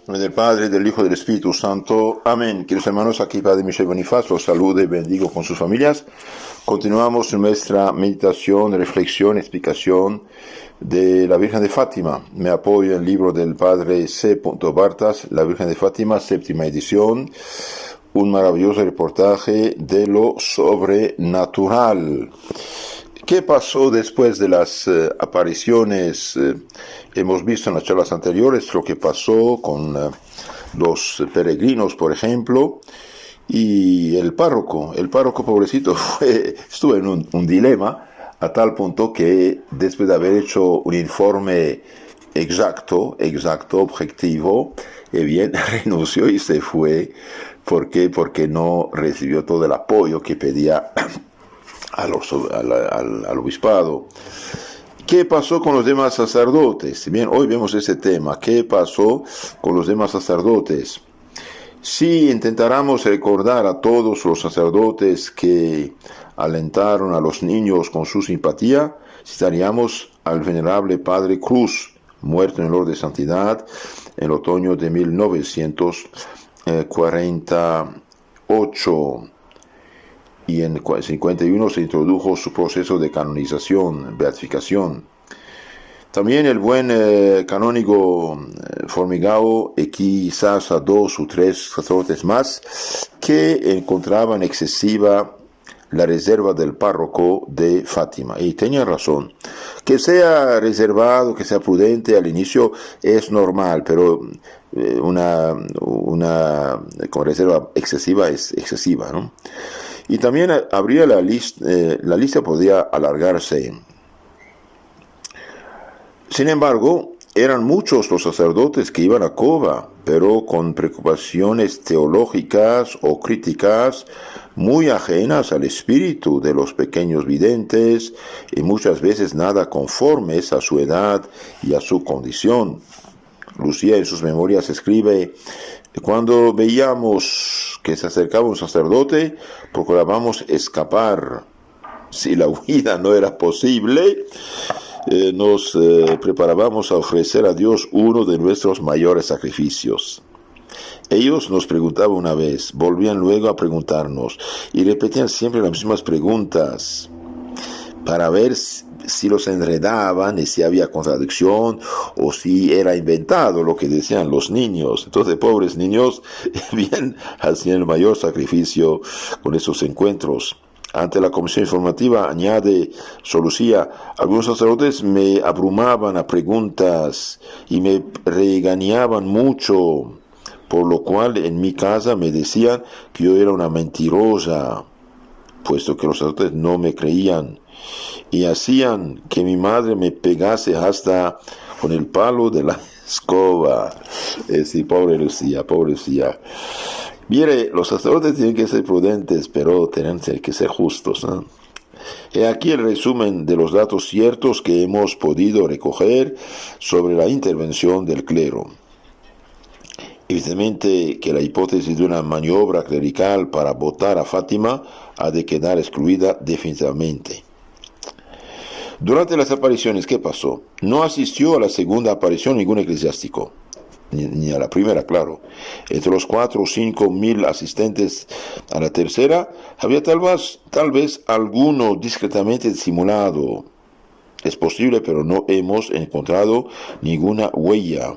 En nombre del Padre, del Hijo y del Espíritu Santo. Amén. Queridos hermanos, aquí Padre Michel Bonifaz los saluda y bendigo con sus familias. Continuamos nuestra meditación, reflexión, explicación de la Virgen de Fátima. Me apoyo en el libro del Padre C. Bartas, La Virgen de Fátima, séptima edición. Un maravilloso reportaje de lo sobrenatural. ¿Qué pasó después de las apariciones? Hemos visto en las charlas anteriores lo que pasó con los peregrinos, por ejemplo, y el párroco pobrecito estuvo en un dilema a tal punto que después de haber hecho un informe exacto, objetivo, bien, renunció y se fue. ¿Por qué? Porque no recibió todo el apoyo que pedía al obispado. ¿Qué pasó con los demás sacerdotes? Bien, hoy vemos ese tema. ¿Qué pasó con los demás sacerdotes? Si intentáramos recordar a todos los sacerdotes que alentaron a los niños con su simpatía, citaríamos al venerable Padre Cruz, muerto en el orden de santidad en el otoño de 1948. Y en 51 se introdujo su proceso de canonización, beatificación. También el buen canónigo Formigao y quizás a 2 o 3 sacerdotes más que encontraban excesiva la reserva del párroco de Fátima. Y tenían razón. Que sea reservado, que sea prudente al inicio es normal, pero una con reserva excesiva es excesiva, ¿no? Y también habría la lista podría alargarse. Sin embargo, eran muchos los sacerdotes que iban a Cova, pero con preocupaciones teológicas o críticas muy ajenas al espíritu de los pequeños videntes y muchas veces nada conformes a su edad y a su condición. Lucía en sus memorias escribe: cuando veíamos que se acercaba un sacerdote, procurábamos escapar. Si la huida no era posible, nos preparábamos a ofrecer a Dios uno de nuestros mayores sacrificios. Ellos nos preguntaban una vez, volvían luego a preguntarnos, y repetían siempre las mismas preguntas, para ver si los enredaban y si había contradicción o si era inventado lo que decían los niños. Entonces, pobres niños, bien, hacían el mayor sacrificio con esos encuentros. Ante la comisión informativa, añade Solucía, algunos sacerdotes me abrumaban a preguntas y me regañaban mucho, por lo cual en mi casa me decían que yo era una mentirosa, puesto que los sacerdotes no me creían, y hacían que mi madre me pegase hasta con el palo de la escoba. Sí, pobre Lucía. Mire, los sacerdotes tienen que ser prudentes, pero tienen que ser justos, ¿no? He aquí el resumen de los datos ciertos que hemos podido recoger sobre la intervención del clero. Evidentemente que la hipótesis de una maniobra clerical para votar a Fátima ha de quedar excluida definitivamente. Durante las apariciones, ¿qué pasó? No asistió a la segunda aparición ningún eclesiástico, ni a la primera, claro. Entre los 4 o 5 mil asistentes a la tercera, había tal vez alguno discretamente disimulado. Es posible, pero no hemos encontrado ninguna huella.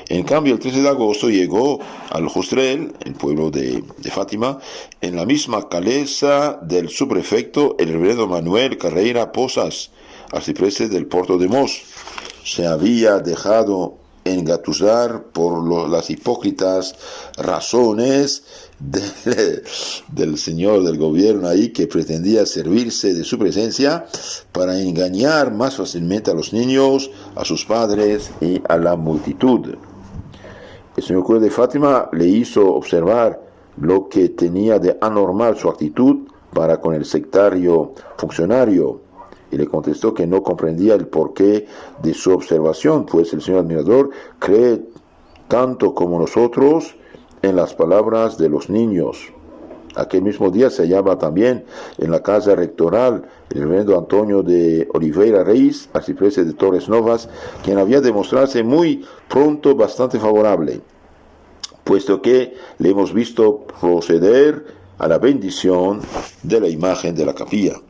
En cambio, el 13 de agosto llegó al Justrel, el pueblo de Fátima, en la misma caleza del subprefecto, el reverendo Manuel Carreira Posas, arcipreste del Porto de Mos. Se había dejado engatusar por las hipócritas razones del señor del gobierno ahí, que pretendía servirse de su presencia para engañar más fácilmente a los niños, a sus padres y a la multitud. El señor cura de Fátima le hizo observar lo que tenía de anormal su actitud para con el sectario funcionario, y le contestó que no comprendía el porqué de su observación, pues el señor admirador cree tanto como nosotros en las palabras de los niños. Aquel mismo día se hallaba también en la casa rectoral el reverendo Antonio de Oliveira Reis, arcipreste de Torres Novas, quien había de mostrarse muy pronto bastante favorable. puesto que le hemos visto proceder a la bendición de la imagen de la capilla.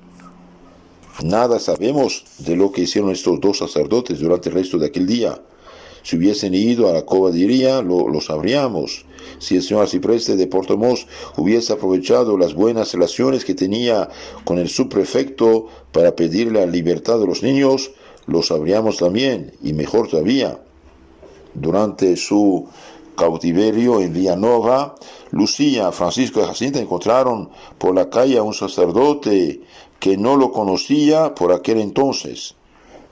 Nada sabemos de lo que hicieron estos dos sacerdotes durante el resto de aquel día. Si hubiesen ido a la cova de Iría, lo sabríamos. Si el señor arcipreste de Portomós hubiese aprovechado las buenas relaciones que tenía con el subprefecto para pedirle la libertad de los niños, lo sabríamos también, y mejor todavía. Durante su cautiverio en Villanova, Lucía, Francisco y Jacinta encontraron por la calle a un sacerdote que no lo conocía por aquel entonces,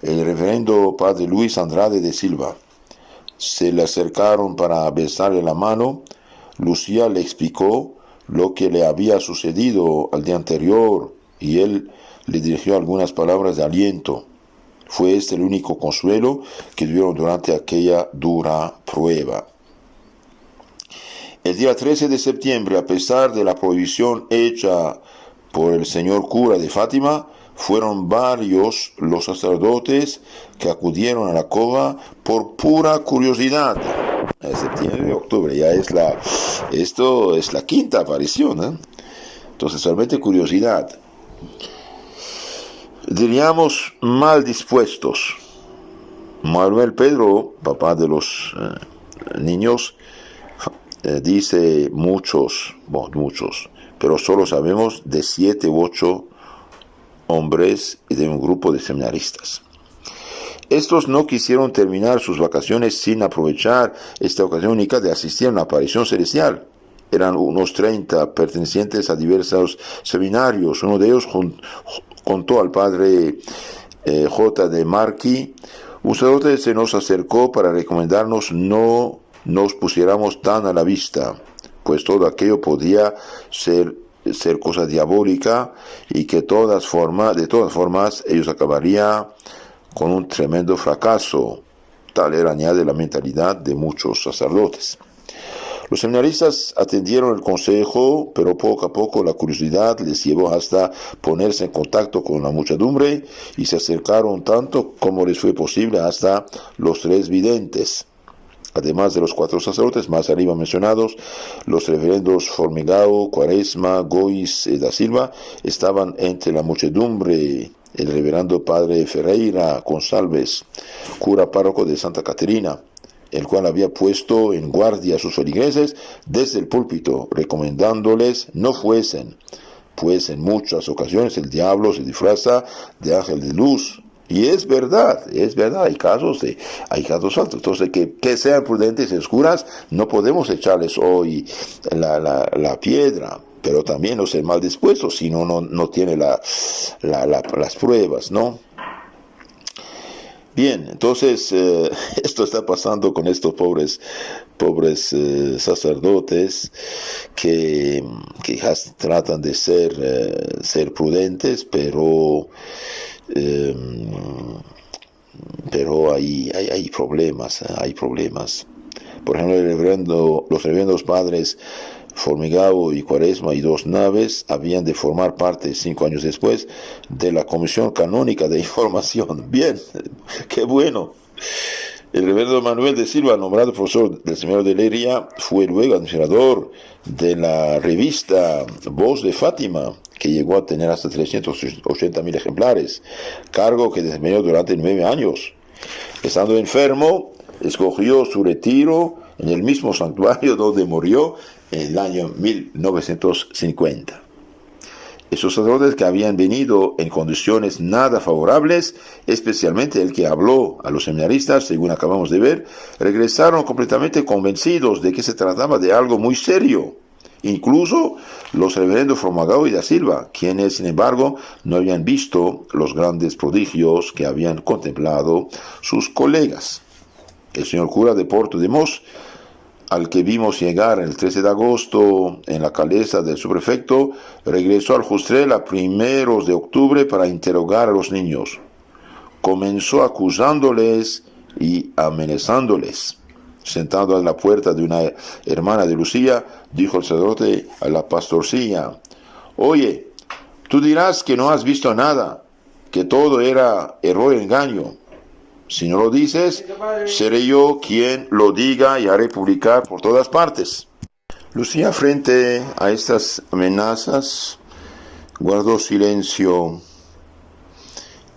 el reverendo padre Luis Andrade de Silva. Se le acercaron para besarle la mano. Lucía le explicó lo que le había sucedido al día anterior y él le dirigió algunas palabras de aliento. Fue este el único consuelo que tuvieron durante aquella dura prueba. El día 13 de septiembre, a pesar de la prohibición hecha por el señor cura de Fátima, fueron varios los sacerdotes que acudieron a la cova por pura curiosidad. En septiembre y octubre ya esto es la quinta aparición, ¿eh? Entonces solamente curiosidad. Diríamos mal dispuestos. Manuel Pedro, papá de los niños, dice muchos, pero solo sabemos de 7 u 8 hombres y de un grupo de seminaristas. Estos no quisieron terminar sus vacaciones sin aprovechar esta ocasión única de asistir a una aparición celestial. Eran unos 30 pertenecientes a diversos seminarios. Uno de ellos contó al padre J. de Marqui: un sacerdote se nos acercó para recomendarnos no nos pusiéramos tan a la vista, pues todo aquello podía ser cosa diabólica y que de todas formas ellos acabarían con un tremendo fracaso. Tal era, añade, la mentalidad de muchos sacerdotes. Los seminaristas atendieron el consejo, pero poco a poco la curiosidad les llevó hasta ponerse en contacto con la muchedumbre y se acercaron tanto como les fue posible hasta los 3 videntes. Además de los 4 sacerdotes más arriba mencionados, los reverendos Formigao, Cuaresma, Gois y da Silva estaban entre la muchedumbre. El reverendo padre Ferreira González, cura párroco de Santa Caterina, el cual había puesto en guardia a sus feligreses desde el púlpito, recomendándoles no fuesen, pues en muchas ocasiones el diablo se disfraza de ángel de luz. Y es verdad, hay casos altos. Entonces, que sean prudentes y oscuras, no podemos echarles hoy la piedra, pero también no ser mal dispuestos si no tiene las pruebas, ¿no? Bien, entonces esto está pasando con estos pobres sacerdotes que tratan de ser prudentes, pero hay problemas. Por ejemplo, los reverendos padres Formigao y Cuaresma y 2 Naves habían de formar parte 5 años después de la Comisión Canónica de Información. Bien, qué bueno. El reverendo Manuel de Silva, nombrado profesor del Seminario de Leiria, fue luego administrador de la revista Voz de Fátima, que llegó a tener hasta 380.000 ejemplares, cargo que desempeñó durante 9 años. Estando enfermo, escogió su retiro en el mismo santuario donde murió en el año 1950. Esos sacerdotes que habían venido en condiciones nada favorables, especialmente el que habló a los seminaristas, según acabamos de ver, regresaron completamente convencidos de que se trataba de algo muy serio. Incluso los reverendos Formigao y da Silva, quienes, sin embargo, no habían visto los grandes prodigios que habían contemplado sus colegas. El señor cura de Portomós, al que vimos llegar el 13 de agosto en la calesa del subprefecto, regresó al Justrel a primeros de octubre para interrogar a los niños. Comenzó acusándoles y amenazándoles. Sentado en la puerta de una hermana de Lucía, dijo el sacerdote a la pastorcilla: «Oye, tú dirás que no has visto nada, que todo era error y engaño. Si no lo dices, seré yo quien lo diga y haré publicar por todas partes. Lucía, frente a estas amenazas, guardó silencio.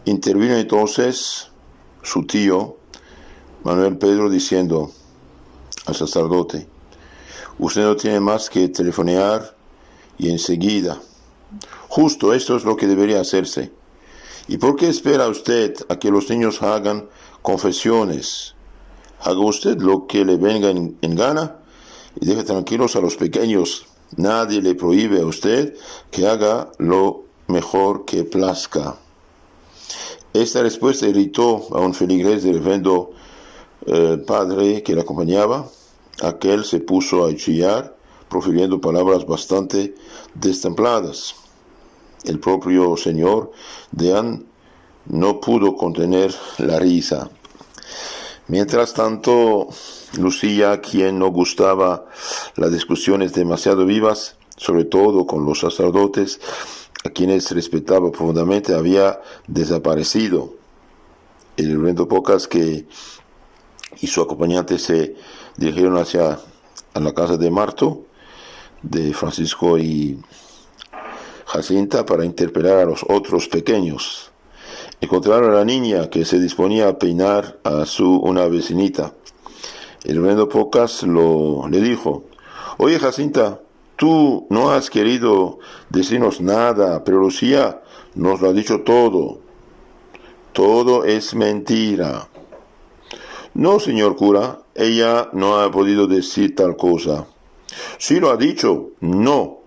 Intervino entonces su tío, Manuel Pedro, diciendo al sacerdote: usted no tiene más que telefonear y enseguida. Justo esto es lo que debería hacerse. ¿Y por qué espera usted a que los niños hagan confesiones? Haga usted lo que le venga en gana y deje tranquilos a los pequeños. Nadie le prohíbe a usted que haga lo mejor que plazca. Esta respuesta irritó a un feligrés del reverendo padre que le acompañaba. Aquel se puso a chillar, profiriendo palabras bastante destempladas. El propio señor Deán no pudo contener la risa. Mientras tanto, Lucía, quien no gustaba las discusiones demasiado vivas, sobre todo con los sacerdotes, a quienes respetaba profundamente, había desaparecido. El reverendo Pocas y su acompañante se dirigieron hacia la casa de Marto, de Francisco y Jacinta, para interpelar a los otros pequeños. Encontraron a la niña que se disponía a peinar a una vecinita. El reverendo Pocas le dijo: oye, Jacinta, tú no has querido decirnos nada, pero Lucía nos lo ha dicho todo. Todo es mentira. No, señor cura, ella no ha podido decir tal cosa. Sí lo ha dicho, no.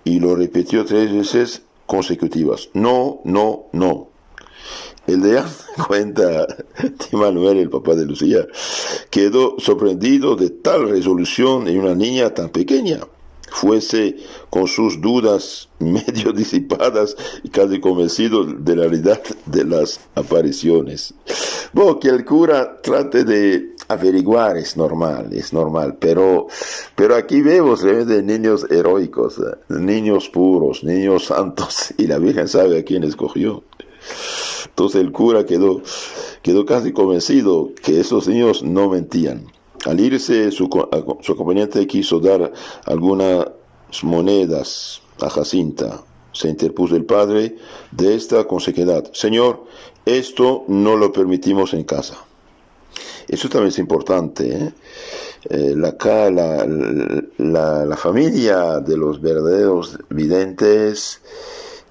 Y lo repitió 3 veces consecutivas. No, no, no. El de cuenta de Manuel, el papá de Lucía, quedó sorprendido de tal resolución en una niña tan pequeña. Fuese con sus dudas medio disipadas y casi convencido de la realidad de las apariciones. Bueno, que el cura trate de averiguar es normal, pero aquí vemos realmente niños heroicos, niños puros, niños santos, y la Virgen sabe a quién escogió. Entonces el cura quedó casi convencido que esos niños no mentían. Al irse, su acompañante quiso dar algunas monedas a Jacinta. Se interpuso el padre de esta con sequedad: señor, esto no lo permitimos en casa. Eso también es importante, ¿eh? La familia de los verdaderos videntes,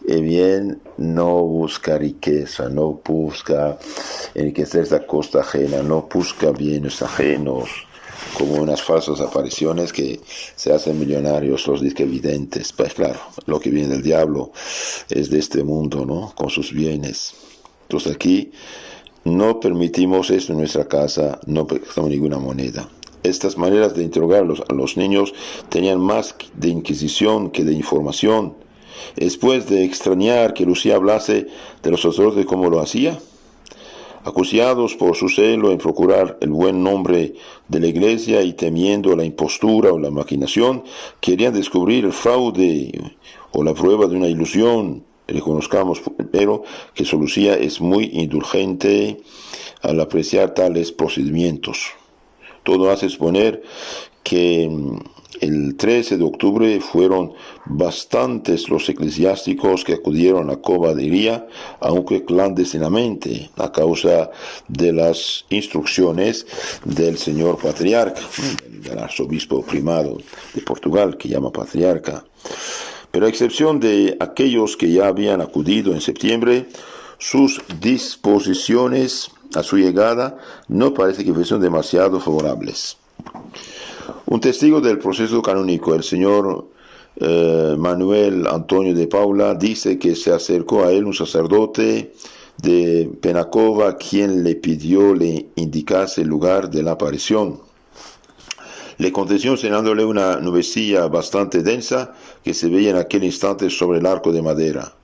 bien, no busca riqueza, no busca enriquecerse a costa ajena, no busca bienes ajenos, como unas falsas apariciones que se hacen millonarios los disquevidentes. Pues claro, lo que viene del diablo es de este mundo, ¿no? Con sus bienes. Entonces aquí no permitimos esto en nuestra casa, no prestamos ninguna moneda. Estas maneras de interrogar a los niños tenían más de inquisición que de información. Después de extrañar que Lucía hablase de los sacerdotes como lo hacía, acuciados por su celo en procurar el buen nombre de la iglesia y temiendo la impostura o la maquinación, querían descubrir el fraude o la prueba de una ilusión. Reconozcamos, pero, que su Lucía es muy indulgente al apreciar tales procedimientos. Todo hace suponer que el 13 de octubre fueron bastantes los eclesiásticos que acudieron a Cova de Iría, aunque clandestinamente, a causa de las instrucciones del señor patriarca, del arzobispo primado de Portugal, que llama patriarca. Pero a excepción de aquellos que ya habían acudido en septiembre, sus disposiciones a su llegada no parece que fuesen demasiado favorables. Un testigo del proceso canónico, el señor Manuel Antonio de Paula, dice que se acercó a él un sacerdote de Penacova, quien le pidió le indicase el lugar de la aparición. Le contestó enseñándole una nubecilla bastante densa que se veía en aquel instante sobre el arco de madera.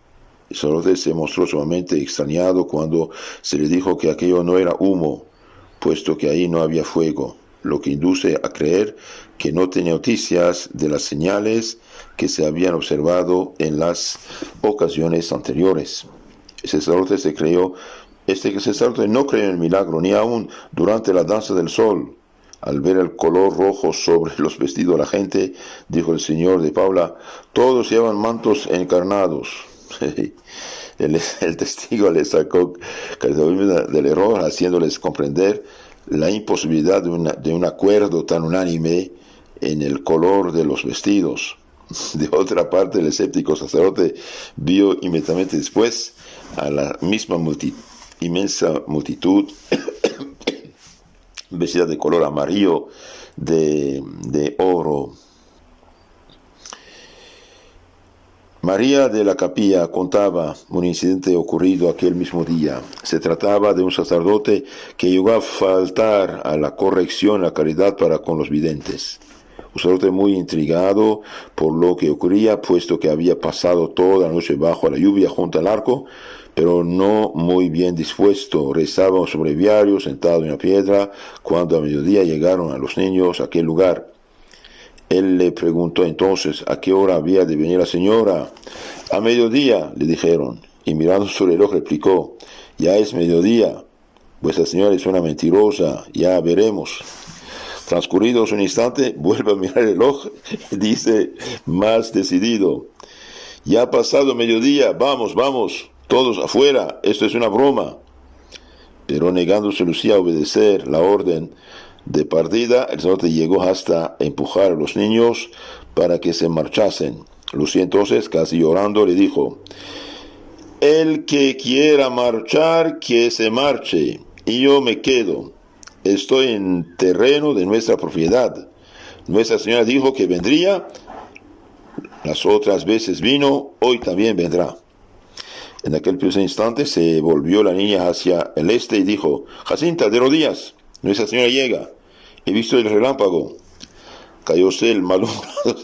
El sacerdote se mostró sumamente extrañado cuando se le dijo que aquello no era humo, puesto que ahí no había fuego, lo que induce a creer que no tenía noticias de las señales que se habían observado en las ocasiones anteriores. El sacerdote se creyó Este sacerdote no creyó en el milagro, ni aún durante la danza del sol. Al ver el color rojo sobre los vestidos de la gente, dijo el señor de Paula, todos llevan mantos encarnados. El testigo le sacó del error, haciéndoles comprender la imposibilidad de un acuerdo tan unánime en el color de los vestidos. De otra parte, el escéptico sacerdote vio inmediatamente después a la misma inmensa multitud vestida de color amarillo, de oro. María de la Capilla contaba un incidente ocurrido aquel mismo día. Se trataba de un sacerdote que llegó a faltar a la corrección, la caridad para con los videntes. Un sacerdote muy intrigado por lo que ocurría, puesto que había pasado toda la noche bajo la lluvia junto al arco, pero no muy bien dispuesto. Rezaba un breviario sentado en una piedra, cuando a mediodía llegaron a los niños a aquel lugar. Él le preguntó entonces a qué hora había de venir la señora. A mediodía, le dijeron, y mirando su reloj replicó, ya es mediodía, vuestra señora es una mentirosa, ya veremos. Transcurridos un instante, vuelve a mirar el reloj y dice más decidido, ya ha pasado mediodía, vamos, todos afuera, esto es una broma. Pero negándose Lucía a obedecer la orden de partida, el sacerdote llegó hasta empujar a los niños para que se marchasen. Lucía entonces, casi llorando, le dijo, el que quiera marchar, que se marche, y yo me quedo. Estoy en terreno de nuestra propiedad. Nuestra Señora dijo que vendría, las otras veces vino, hoy también vendrá. En aquel preciso instante se volvió la niña hacia el este y dijo, Jacinta, de rodillas, Nuestra Señora llega. He visto el relámpago. Cayóse el malhumorado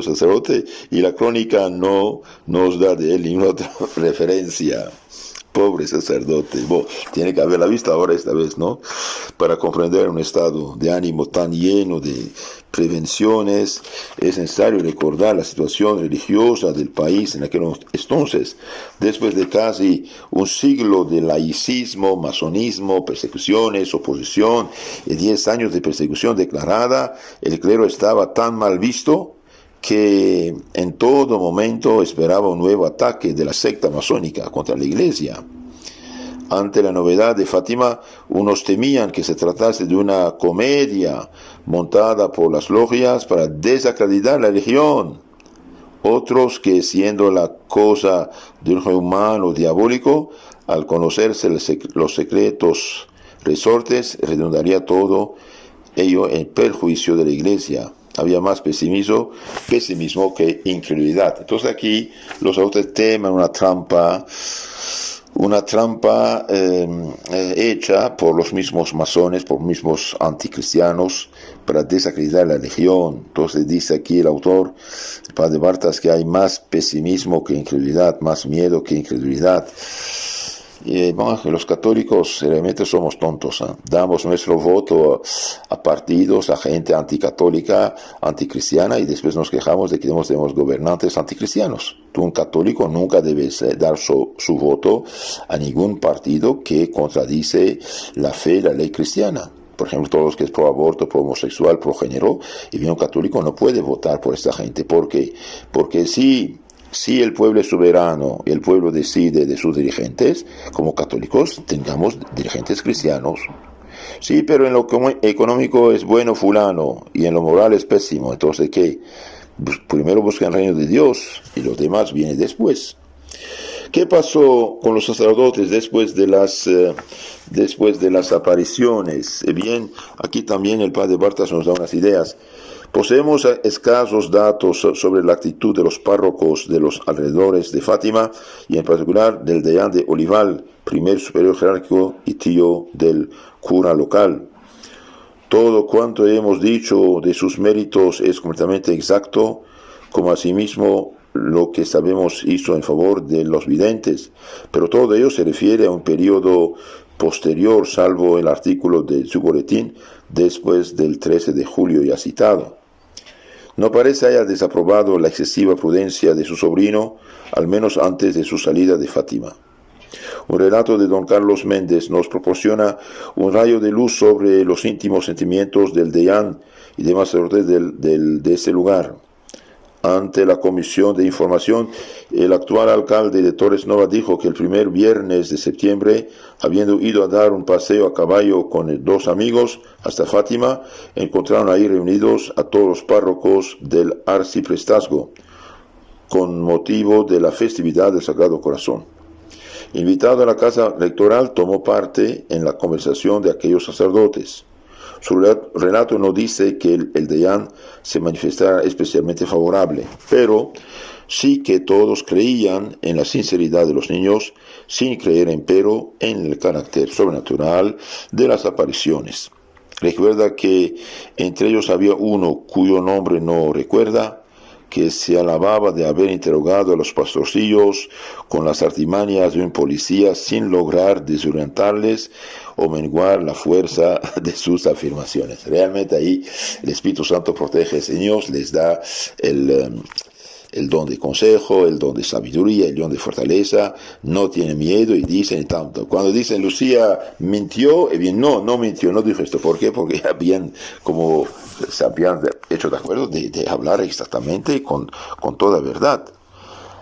sacerdote, y la crónica no nos da de él ninguna otra referencia. Pobre sacerdote. Tiene que haberla visto ahora esta vez, ¿no? Para comprender un estado de ánimo tan lleno de prevenciones, es necesario recordar la situación religiosa del país en aquel entonces. Después de casi un siglo de laicismo, masonismo, persecuciones, oposición y 10 años de persecución declarada, el clero estaba tan mal visto que en todo momento esperaba un nuevo ataque de la secta masónica contra la iglesia. Ante la novedad de Fátima, unos temían que se tratase de una comedia montada por las logias para desacreditar la religión. Otros que, siendo la cosa de un humano diabólico, al conocerse los secretos resortes, redundaría todo ello en perjuicio de la iglesia. Había más pesimismo que incredulidad. Entonces aquí los autores temen una trampa hecha por los mismos masones, por los mismos anticristianos, para desacreditar la religión. Entonces dice aquí el autor, el padre Bartas, que hay más pesimismo que incredulidad, más miedo que incredulidad. Los católicos realmente somos tontos, ¿eh? Damos nuestro voto a partidos, a gente anticatólica, anticristiana, y después nos quejamos de que tenemos gobernantes anticristianos. Un católico nunca debe dar su voto a ningún partido que contradice la fe y la ley cristiana. Por ejemplo, todos los que es pro aborto, pro homosexual, pro género, y bien un católico no puede votar por esta gente. ¿Por qué? Porque si el pueblo es soberano y el pueblo decide de sus dirigentes, como católicos tengamos dirigentes cristianos. Sí, pero en lo económico es bueno fulano y en lo moral es pésimo. Entonces, ¿qué? Primero buscan el reino de Dios y los demás vienen después. ¿Qué pasó con los sacerdotes después de las apariciones? Bien, aquí también el padre Bartas nos da unas ideas. Poseemos escasos datos sobre la actitud de los párrocos de los alrededores de Fátima, y en particular del deán de Olival, primer superior jerárquico y tío del cura local. Todo cuanto hemos dicho de sus méritos es completamente exacto, como asimismo lo que sabemos hizo en favor de los videntes, pero todo ello se refiere a un periodo posterior, salvo el artículo de su boletín después del 13 de julio ya citado. No parece haya desaprobado la excesiva prudencia de su sobrino, al menos antes de su salida de Fátima. Un relato de don Carlos Méndez nos proporciona un rayo de luz sobre los íntimos sentimientos del deyán y demás sacerdotes de ese lugar. Ante la comisión de información, el actual alcalde de Torres Nova dijo que el primer viernes de septiembre, habiendo ido a dar un paseo a caballo con dos amigos hasta Fátima, encontraron ahí reunidos a todos los párrocos del arciprestazgo, con motivo de la festividad del Sagrado Corazón. Invitado a la casa rectoral, tomó parte en la conversación de aquellos sacerdotes. Su relato no dice que el deyán se manifestara especialmente favorable, pero sí que todos creían en la sinceridad de los niños, sin creer empero en el carácter sobrenatural de las apariciones. Recuerda que entre ellos había uno cuyo nombre no recuerda, que se alababa de haber interrogado a los pastorcillos con las artimañas de un policía sin lograr desorientarles o menguar la fuerza de sus afirmaciones. Realmente ahí el Espíritu Santo protege a los niños, les da el don de consejo, el don de sabiduría, el don de fortaleza, no tienen miedo y dicen tanto. Cuando dicen Lucía mintió, bien, no mintió, no dijo esto. ¿Por qué? Porque se habían hecho de acuerdo de hablar exactamente con toda verdad.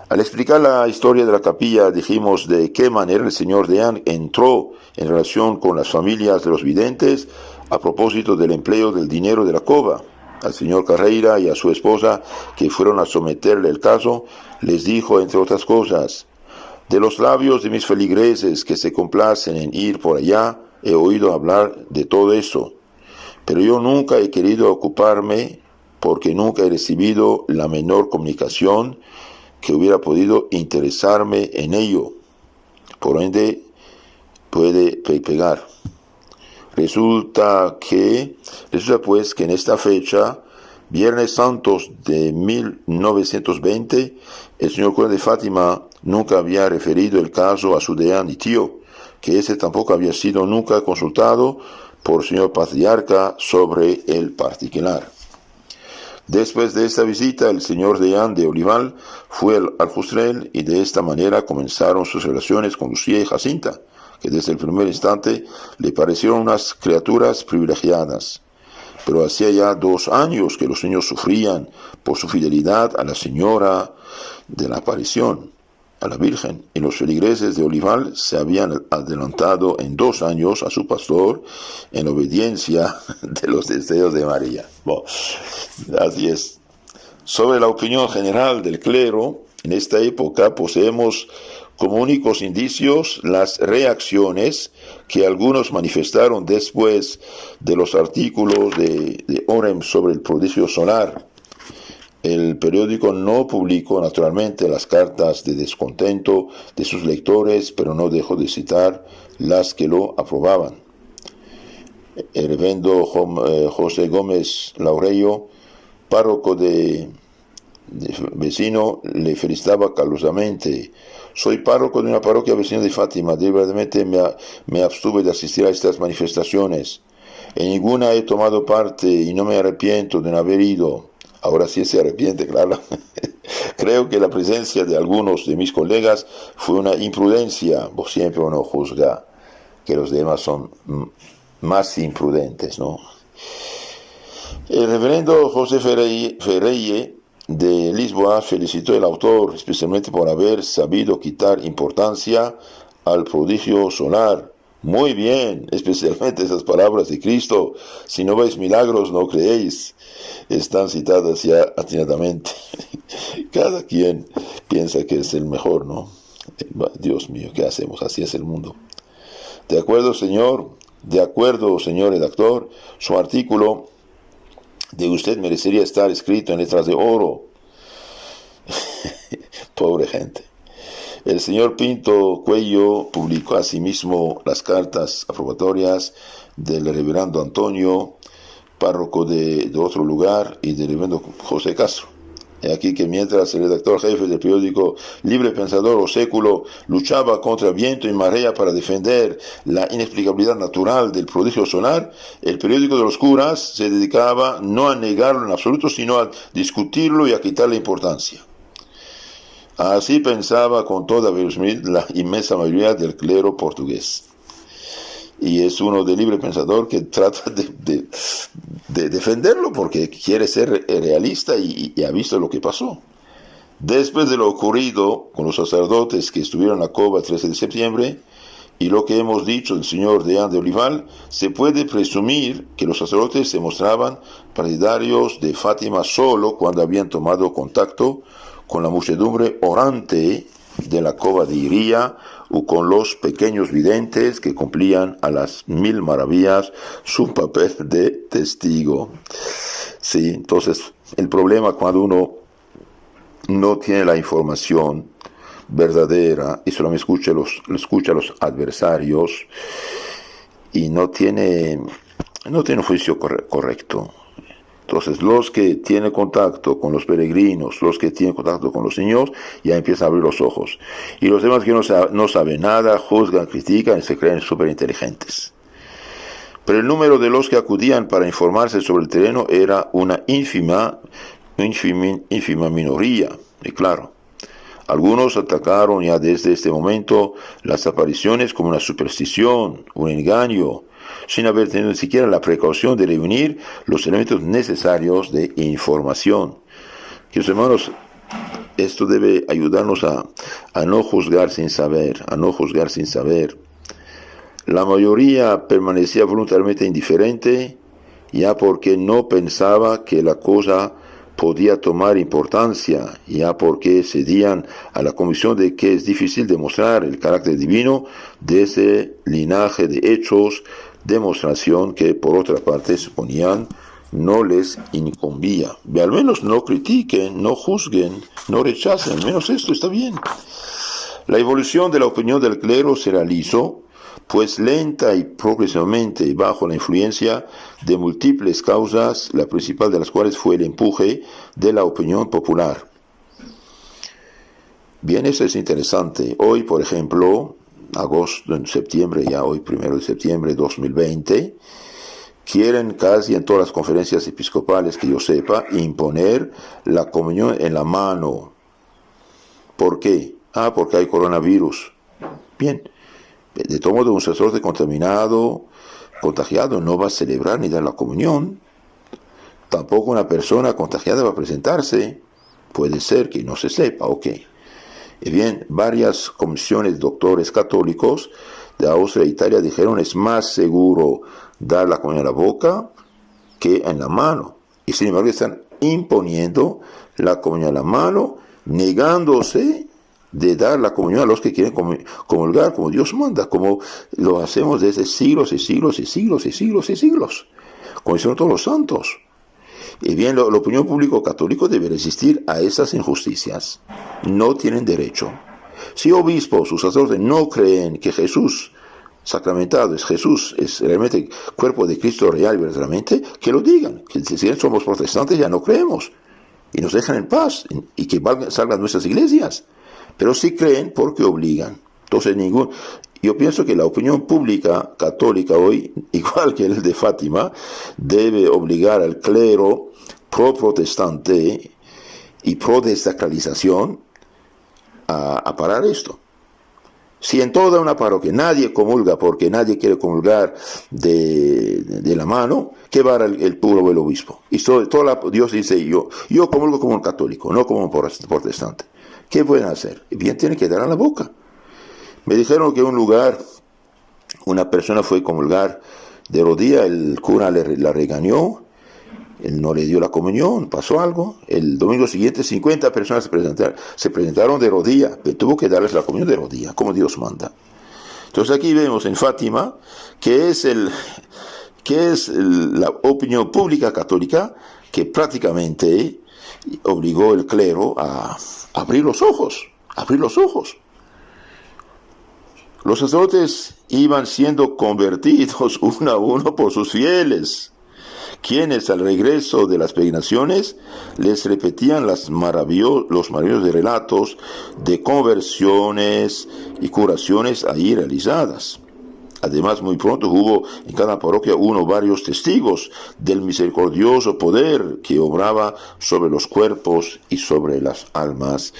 Al explicar la historia de la capilla, dijimos de qué manera el señor deyán entró en relación con las familias de los videntes a propósito del empleo del dinero de la cova. Al señor Carreira y a su esposa, que fueron a someterle el caso, les dijo, entre otras cosas: de los labios de mis feligreses que se complacen en ir por allá, he oído hablar de todo eso, pero yo nunca he querido ocuparme porque nunca he recibido la menor comunicación que hubiera podido interesarme en ello. Por ende, puede pegar. Resulta pues que en esta fecha, Viernes Santos de 1920, el señor cura de Fátima nunca había referido el caso a su deyán y tío, que ese tampoco había sido nunca consultado por el señor patriarca sobre el particular. Después de esta visita, el señor deyán de Olival fue al Justrel y de esta manera comenzaron sus relaciones con Lucía y Jacinta, que desde el primer instante le parecieron unas criaturas privilegiadas. Pero hacía ya 2 años que los niños sufrían por su fidelidad a la señora de la aparición, a la Virgen, y los feligreses de Olival se habían adelantado en 2 años a su pastor en obediencia de los deseos de María. Bueno, así es. Sobre la opinión general del clero, en esta época poseemos como únicos indicios las reacciones que algunos manifestaron después de los artículos de Orem sobre el prodigio solar. El periódico no publicó naturalmente las cartas de descontento de sus lectores, pero no dejó de citar las que lo aprobaban. El reverendo José Gómez Laurello, párroco de vecino, le felicitaba calurosamente: soy párroco de una parroquia vecina de Fátima, deliberadamente me abstuve de asistir a estas manifestaciones. En ninguna he tomado parte y no me arrepiento de no haber ido. Ahora sí se arrepiente, claro. Creo que la presencia de algunos de mis colegas fue una imprudencia. Vos siempre uno juzga que los demás son más imprudentes, ¿no? El reverendo José Ferreire de Lisboa felicitó al autor especialmente por haber sabido quitar importancia al prodigio solar. Muy bien, especialmente esas palabras de Cristo: si no veis milagros, no creéis. Están citadas ya atinadamente. Cada quien piensa que es el mejor, ¿no? Dios mío, ¿qué hacemos? Así es el mundo. De acuerdo, señor redactor, su artículo de usted merecería estar escrito en letras de oro. Pobre gente. El señor Pinto Cuello publicó asimismo las cartas aprobatorias del reverendo Antonio, párroco de otro lugar, y del reverendo José Castro. Y aquí que mientras el redactor jefe del periódico Libre Pensador o Século luchaba contra viento y marea para defender la inexplicabilidad natural del prodigio solar, el periódico de los curas se dedicaba no a negarlo en absoluto, sino a discutirlo y a quitarle importancia. Así pensaba con toda verosimilitud la inmensa mayoría del clero portugués. Y es uno de Libre Pensador que trata de defenderlo porque quiere ser realista y ha visto lo que pasó. Después de lo ocurrido con los sacerdotes que estuvieron en la cova el 13 de septiembre y lo que hemos dicho del señor Deán de Olival, se puede presumir que los sacerdotes se mostraban partidarios de Fátima solo cuando habían tomado contacto con la muchedumbre orante de la cova de Iría o con los pequeños videntes que cumplían a las 1000 maravillas su papel de testigo. Sí, entonces el problema cuando uno no tiene la información verdadera y solamente escucha a los adversarios y no tiene un juicio correcto. Entonces, los que tienen contacto con los peregrinos, los que tienen contacto con los niños, ya empiezan a abrir los ojos. Y los demás que no saben nada, juzgan, critican y se creen súper inteligentes. Pero el número de los que acudían para informarse sobre el terreno era una ínfima minoría. Y claro, algunos atacaron ya desde este momento las apariciones como una superstición, un engaño, sin haber tenido ni siquiera la precaución de reunir los elementos necesarios de información. Queridos hermanos, esto debe ayudarnos a no juzgar sin saber, La mayoría permanecía voluntariamente indiferente, ya porque no pensaba que la cosa podía tomar importancia, ya porque cedían a la convicción de que es difícil demostrar el carácter divino de ese linaje de hechos, demostración que por otra parte suponían no les incumbía. Y al menos no critiquen, no juzguen, no rechacen, al menos esto está bien. La evolución de la opinión del clero se realizó, pues lenta y progresivamente bajo la influencia de múltiples causas, la principal de las cuales fue el empuje de la opinión popular. Bien, eso es interesante. Hoy, por ejemplo, septiembre, ya hoy 1 de septiembre de 2020, quieren casi en todas las conferencias episcopales que yo sepa, imponer la comunión en la mano. ¿Por qué? Porque hay coronavirus. Bien, de todo modo un sacerdote contagiado, no va a celebrar ni dar la comunión. Tampoco una persona contagiada va a presentarse. Puede ser que no se sepa, ok. Y bien, varias comisiones de doctores católicos de Austria e Italia dijeron es más seguro dar la comunión en la boca que en la mano. Y sin embargo están imponiendo la comunión en la mano, negándose de dar la comunión a los que quieren comulgar como Dios manda, como lo hacemos desde siglos y siglos y siglos y siglos y siglos, como hicieron todos los santos. Y bien, la opinión pública católica debe resistir a esas injusticias. No tienen derecho. Si obispos o sacerdotes no creen que Jesús sacramentado es Jesús, es realmente cuerpo de Cristo real y verdaderamente, que lo digan. Que si somos protestantes ya no creemos. Y nos dejan en paz y que salgan nuestras iglesias. Pero sí creen porque obligan. Entonces yo pienso que la opinión pública católica hoy, igual que el de Fátima, debe obligar al clero pro-protestante y pro-desacralización a parar esto. Si en toda una parroquia nadie comulga porque nadie quiere comulgar de la mano, ¿qué va a dar el puro o el obispo? Y Dios dice, yo comulgo como un católico, no como un protestante. ¿Qué pueden hacer? Bien, tienen que dar a la boca. Me dijeron que en un lugar, una persona fue a comulgar de rodilla, el cura la regañó, él no le dio la comunión, pasó algo. El domingo siguiente 50 personas se presentaron de rodilla, pero tuvo que darles la comunión de rodilla, como Dios manda. Entonces aquí vemos en Fátima que es la opinión pública católica que prácticamente obligó el clero a abrir los ojos. Los sacerdotes iban siendo convertidos uno a uno por sus fieles, quienes al regreso de las peregrinaciones les repetían los maravillosos relatos de conversiones y curaciones ahí realizadas. Además, muy pronto hubo en cada parroquia uno o varios testigos del misericordioso poder que obraba sobre los cuerpos y sobre las almas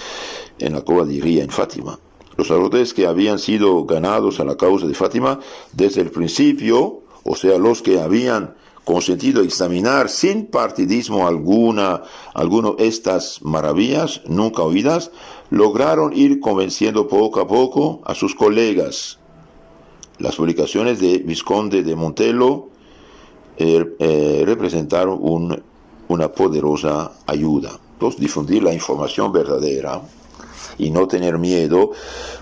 en la cova de Iría, en Fátima. Los sacerdotes que habían sido ganados a la causa de Fátima desde el principio, o sea, los que habían consentido examinar sin partidismo alguno estas maravillas nunca oídas, lograron ir convenciendo poco a poco a sus colegas. Las publicaciones de Visconde de Montello representaron una poderosa ayuda. Entonces, difundir la información verdadera y no tener miedo.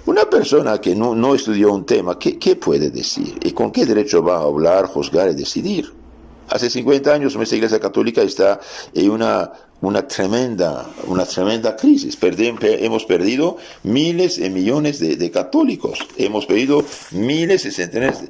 Una persona que no estudió un tema, ¿qué puede decir? ¿Y con qué derecho va a hablar, juzgar y decidir? Hace 50 años nuestra Iglesia Católica está en una tremenda crisis. Hemos perdido miles y millones de católicos. Hemos perdido miles y centenares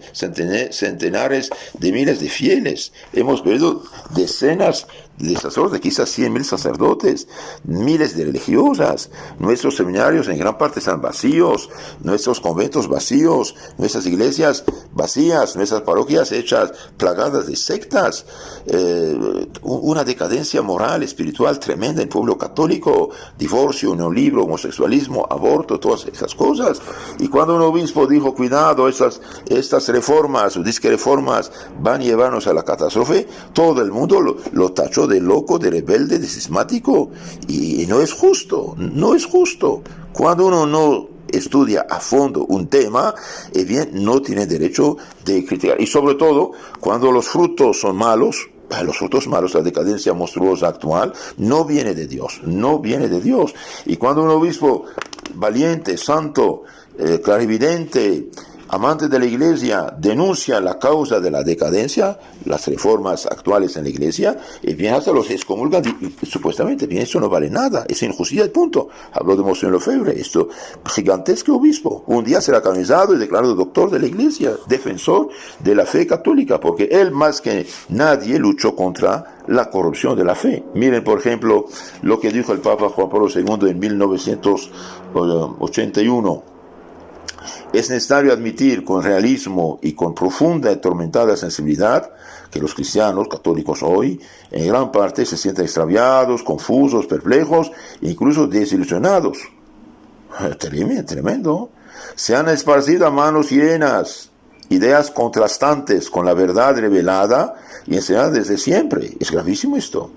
de miles de fieles. Hemos perdido decenas de sacerdotes, quizás 100.000 sacerdotes, miles de religiosas. Nuestros seminarios en gran parte están vacíos, nuestros conventos vacíos, nuestras iglesias vacías, nuestras parroquias hechas plagadas de sectas, una decadencia moral, espiritual tremenda en el pueblo católico, divorcio, neolibro, homosexualismo, aborto, todas esas cosas. Y cuando un obispo dijo, cuidado, estas reformas, o disque reformas, van a llevarnos a la catástrofe, todo el mundo lo tachó de loco, de rebelde, de cismático, y no es justo. Cuando uno no estudia a fondo un tema, bien, no tiene derecho de criticar. Y sobre todo, cuando los frutos son malos, la decadencia monstruosa actual, no viene de Dios. Y cuando un obispo valiente, santo, clarividente, amante de la Iglesia, denuncia la causa de la decadencia, las reformas actuales en la Iglesia, y bien hasta los excomulgan, y supuestamente, bien, eso no vale nada, es injusticia, y punto. Habló de Monseñor Lefebvre, esto, gigantesco obispo, un día será canonizado y declarado doctor de la Iglesia, defensor de la fe católica, porque él más que nadie luchó contra la corrupción de la fe. Miren, por ejemplo, lo que dijo el Papa Juan Pablo II en 1981. Es necesario admitir con realismo y con profunda y tormentada sensibilidad que los cristianos católicos hoy en gran parte se sienten extraviados, confusos, perplejos, incluso desilusionados. Tremendo. Se han esparcido a manos llenas ideas contrastantes con la verdad revelada y enseñada desde siempre. Es gravísimo esto.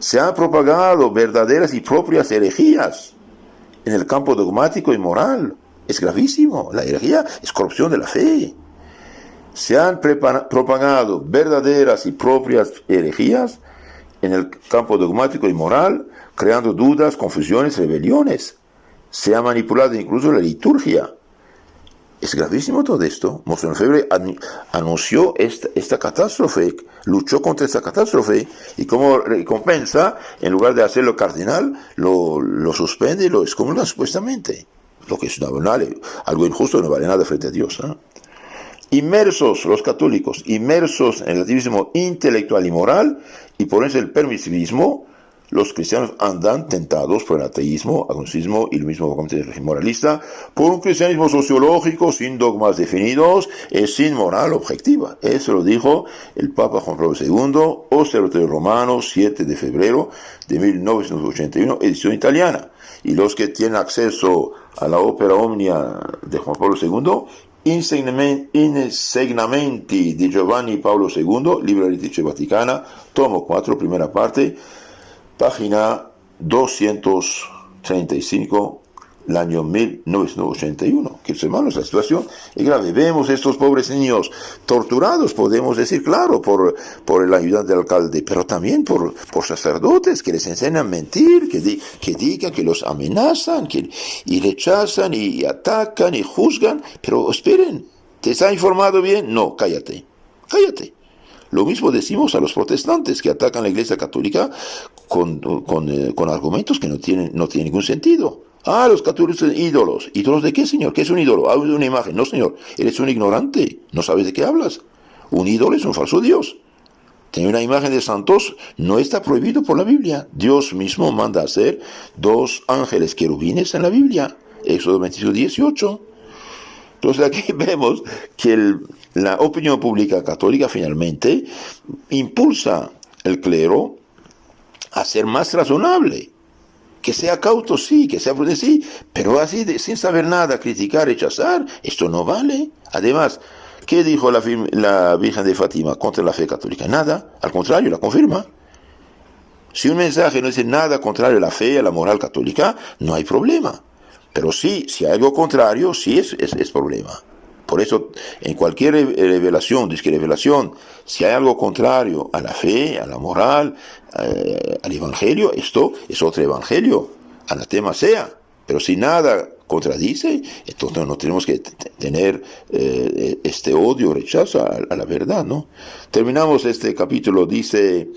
Se han propagado verdaderas y propias herejías en el campo dogmático y moral. Es gravísimo. La herejía es corrupción de la fe. Se han propagado verdaderas y propias herejías en el campo dogmático y moral, creando dudas, confusiones, rebeliones. Se ha manipulado incluso la liturgia. Es gravísimo todo esto. Monseñor Lefebvre anunció esta catástrofe, luchó contra esta catástrofe, y como recompensa, en lugar de hacerlo cardenal, lo suspende y lo excomulga supuestamente. Lo que es algo injusto, no vale nada frente a Dios. Inmersos, los católicos, inmersos en el relativismo intelectual y moral, y por eso el permisivismo, los cristianos andan tentados por el ateísmo, agnosticismo, iluminismo moralista, por un cristianismo sociológico sin dogmas definidos y sin moral objetiva. Eso lo dijo el Papa Juan Pablo II, Observatorio Romano, 7 de febrero de 1981, edición italiana. Y los que tienen acceso a la Opera Omnia de Juan Pablo II, Insegnamenti di Giovanni Paolo II, Libro Editrice Vaticana, tomo 4, primera parte, página 235, el año 1981. Que hermanos, la situación es grave. Vemos estos pobres niños torturados, podemos decir, claro, por el ayudante del alcalde, pero también por sacerdotes que les enseñan a mentir, que digan, que los amenazan, y rechazan, y atacan, y juzgan. Pero esperen, ¿te has informado bien? No, cállate. Lo mismo decimos a los protestantes que atacan la Iglesia Católica con argumentos que no tienen ningún sentido. Los católicos son ídolos. ¿Ídolos de qué, señor? ¿Qué es un ídolo? De una imagen. No, señor, eres un ignorante. No sabes de qué hablas. Un ídolo es un falso Dios. Tener una imagen de santos no está prohibido por la Biblia. Dios mismo manda hacer 2 ángeles querubines en la Biblia. Éxodo 22:18. Entonces aquí vemos que la opinión pública católica finalmente impulsa el clero a ser más razonable. Que sea cauto, sí, que sea prudente, sí, pero así sin saber nada, criticar, rechazar, esto no vale. Además, ¿qué dijo la Virgen de Fátima contra la fe católica? Nada, al contrario, la confirma. Si un mensaje no dice nada contrario a la fe, a la moral católica, no hay problema. Pero sí, si hay algo contrario, sí es problema. Por eso, en cualquier revelación, si hay algo contrario a la fe, a la moral, al evangelio, esto es otro evangelio, anatema sea. Pero si nada contradice, entonces no tenemos que tener este odio, rechazo a la verdad, ¿no? Terminamos este capítulo, dice...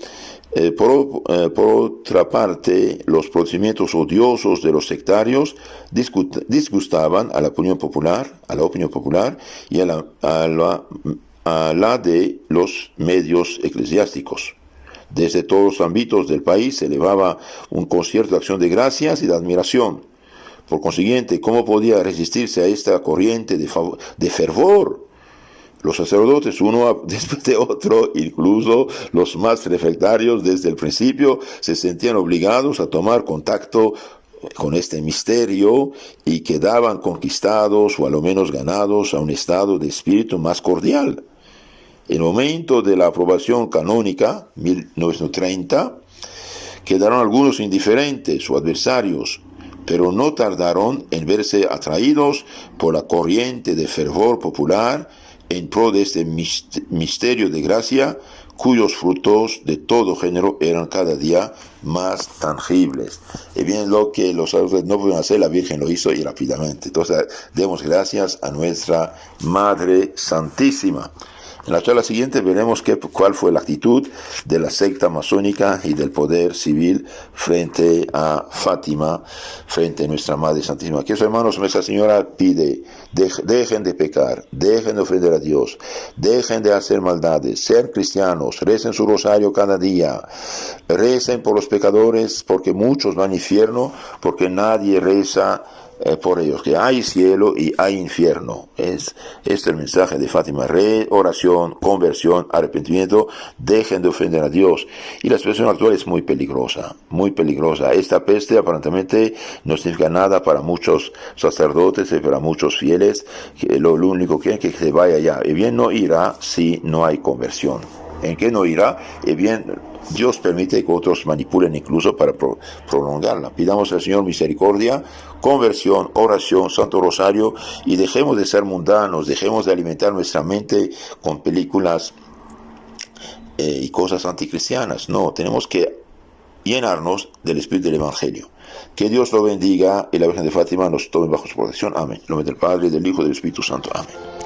Por otra parte, los procedimientos odiosos de los sectarios disgustaban a la opinión popular, y a la de los medios eclesiásticos. Desde todos los ámbitos del país se elevaba un concierto de acción de gracias y de admiración. Por consiguiente, ¿cómo podía resistirse a esta corriente de fervor? Los sacerdotes, uno después de otro, incluso los más refractarios desde el principio, se sentían obligados a tomar contacto con este misterio y quedaban conquistados o a lo menos ganados a un estado de espíritu más cordial. En el momento de la aprobación canónica, 1930, quedaron algunos indiferentes o adversarios, pero no tardaron en verse atraídos por la corriente de fervor popular en pro de este misterio de gracia, cuyos frutos de todo género eran cada día más tangibles. Y bien, lo que los sacerdotes no pudieron hacer, la Virgen lo hizo y rápidamente. Entonces, demos gracias a nuestra Madre Santísima. En la charla siguiente veremos cuál fue la actitud de la secta masónica y del poder civil frente a Fátima, frente a nuestra Madre Santísima. Aquí, hermanos, Nuestra Señora pide, dejen de pecar, dejen de ofender a Dios, dejen de hacer maldades, ser cristianos, recen su rosario cada día, recen por los pecadores, porque muchos van al infierno, porque nadie reza por ellos, que hay cielo y hay infierno. Este es el mensaje de Fátima: oración, conversión, arrepentimiento, dejen de ofender a Dios. Y la situación actual es muy peligrosa, muy peligrosa. Esta peste aparentemente no significa nada para muchos sacerdotes y para muchos fieles, que lo único que quieren es que se vaya ya. Y bien, no irá si no hay conversión. ¿En qué no irá? Y bien, Dios permite que otros manipulen incluso para prolongarla. Pidamos al Señor misericordia, conversión, oración, Santo Rosario, y dejemos de ser mundanos, dejemos de alimentar nuestra mente con películas y cosas anticristianas. No, tenemos que llenarnos del Espíritu del Evangelio. Que Dios lo bendiga y la Virgen de Fátima nos tome bajo su protección. Amén. En nombre del Padre, del Hijo y del Espíritu Santo. Amén.